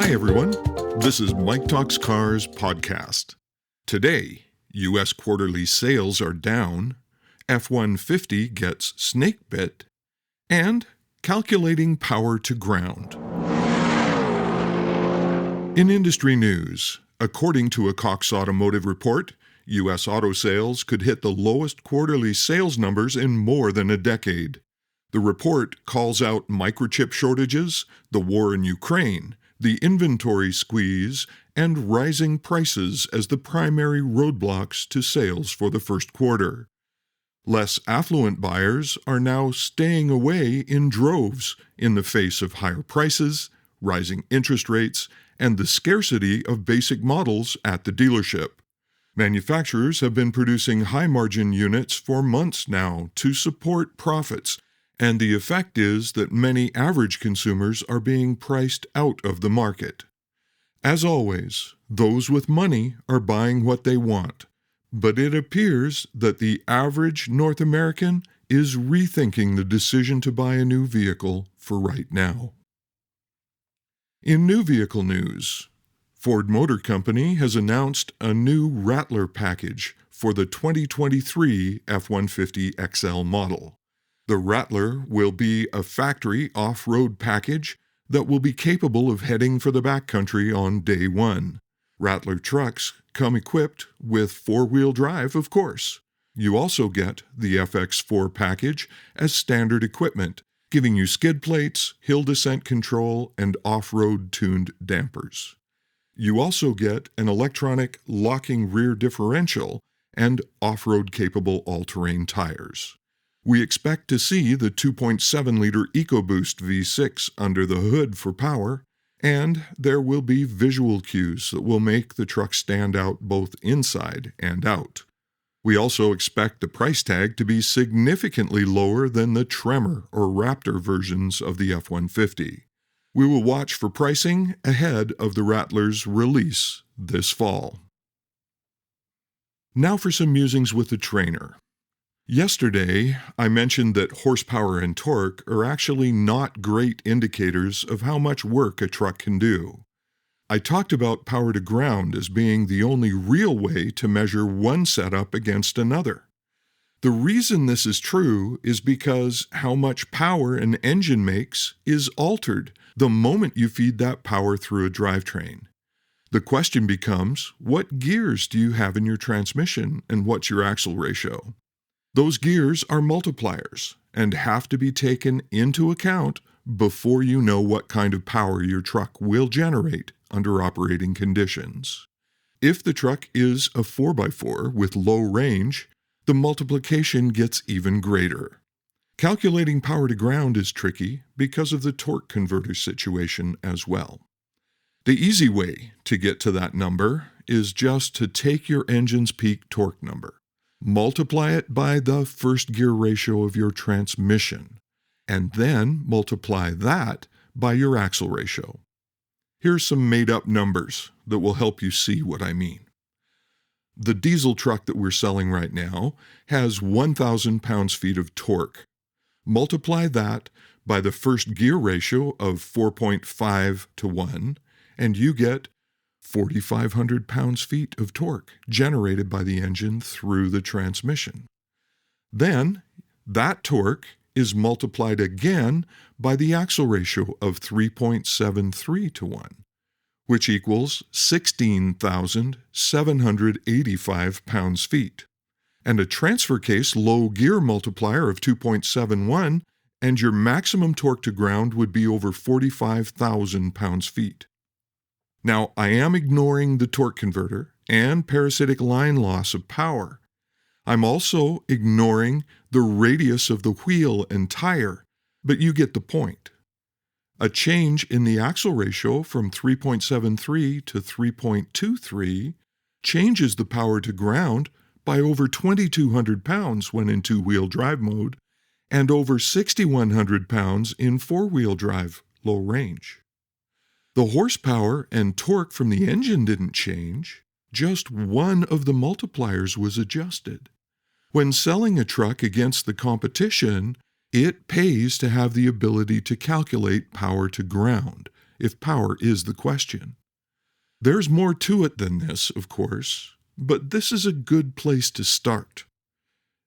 Hi, everyone. This is Mike Talks Cars podcast. Today, U.S. quarterly sales are down, F150 gets snake bit, and calculating power to ground. In industry news, according to a Cox Automotive report, U.S. auto sales could hit the lowest quarterly sales numbers in more than a decade. The report calls out microchip shortages, the war in Ukraine, the inventory squeeze, and rising prices as the primary roadblocks to sales for the first quarter. Less affluent buyers are now staying away in droves in the face of higher prices, rising interest rates, and the scarcity of basic models at the dealership. Manufacturers have been producing high-margin units for months now to support profits, and the effect is that many average consumers are being priced out of the market. As always, those with money are buying what they want, but it appears that the average North American is rethinking the decision to buy a new vehicle for right now. In new vehicle news, Ford Motor Company has announced a new Rattler package for the 2023 F150 XL model. The Rattler will be a factory off-road package that will be capable of heading for the backcountry on day one. Rattler trucks come equipped with four-wheel drive, of course. You also get the FX4 package as standard equipment, giving you skid plates, hill descent control, and off-road tuned dampers. You also get an electronic locking rear differential and off-road capable all-terrain tires. We expect to see the 2.7-liter EcoBoost V6 under the hood for power, and there will be visual cues that will make the truck stand out both inside and out. We also expect the price tag to be significantly lower than the Tremor or Raptor versions of the F150. We will watch for pricing ahead of the Rattler's release this fall. Now for some musings with the trainer. Yesterday, I mentioned that horsepower and torque are actually not great indicators of how much work a truck can do. I talked about power to ground as being the only real way to measure one setup against another. The reason this is true is because how much power an engine makes is altered the moment you feed that power through a drivetrain. The question becomes, what gears do you have in your transmission and what's your axle ratio? Those gears are multipliers and have to be taken into account before you know what kind of power your truck will generate under operating conditions. If the truck is a 4x4 with low range, the multiplication gets even greater. Calculating power to ground is tricky because of the torque converter situation as well. The easy way to get to that number is just to take your engine's peak torque number, multiply it by the first gear ratio of your transmission, and then multiply that by your axle ratio. Here's some made-up numbers that will help you see what I mean. The diesel truck that we're selling right now has 1,000 pounds-feet of torque. Multiply that by the first gear ratio of 4.5 to 1, and you get 4,500 pounds-feet of torque generated by the engine through the transmission. Then, that torque is multiplied again by the axle ratio of 3.73 to 1, which equals 16,785 pounds-feet. And a transfer case low gear multiplier of 2.71, and your maximum torque to ground would be over 45,000 pounds-feet. Now, I am ignoring the torque converter and parasitic line loss of power. I'm also ignoring the radius of the wheel and tire, but you get the point. A change in the axle ratio from 3.73 to 3.23 changes the power to ground by over 2,200 pounds when in two-wheel drive mode and over 6,100 pounds in four-wheel drive low range. The horsepower and torque from the engine didn't change, just one of the multipliers was adjusted. When selling a truck against the competition, it pays to have the ability to calculate power to ground. if power is the question. There's more to it than this, of course, but this is a good place to start.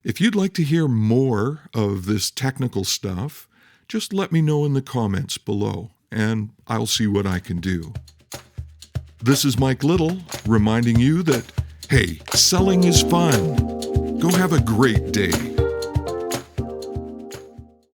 If you'd like to hear more of this technical stuff, just let me know in the comments below, and I'll see what I can do. This is Mike Little, reminding you that, hey, selling is fun. Go have a great day.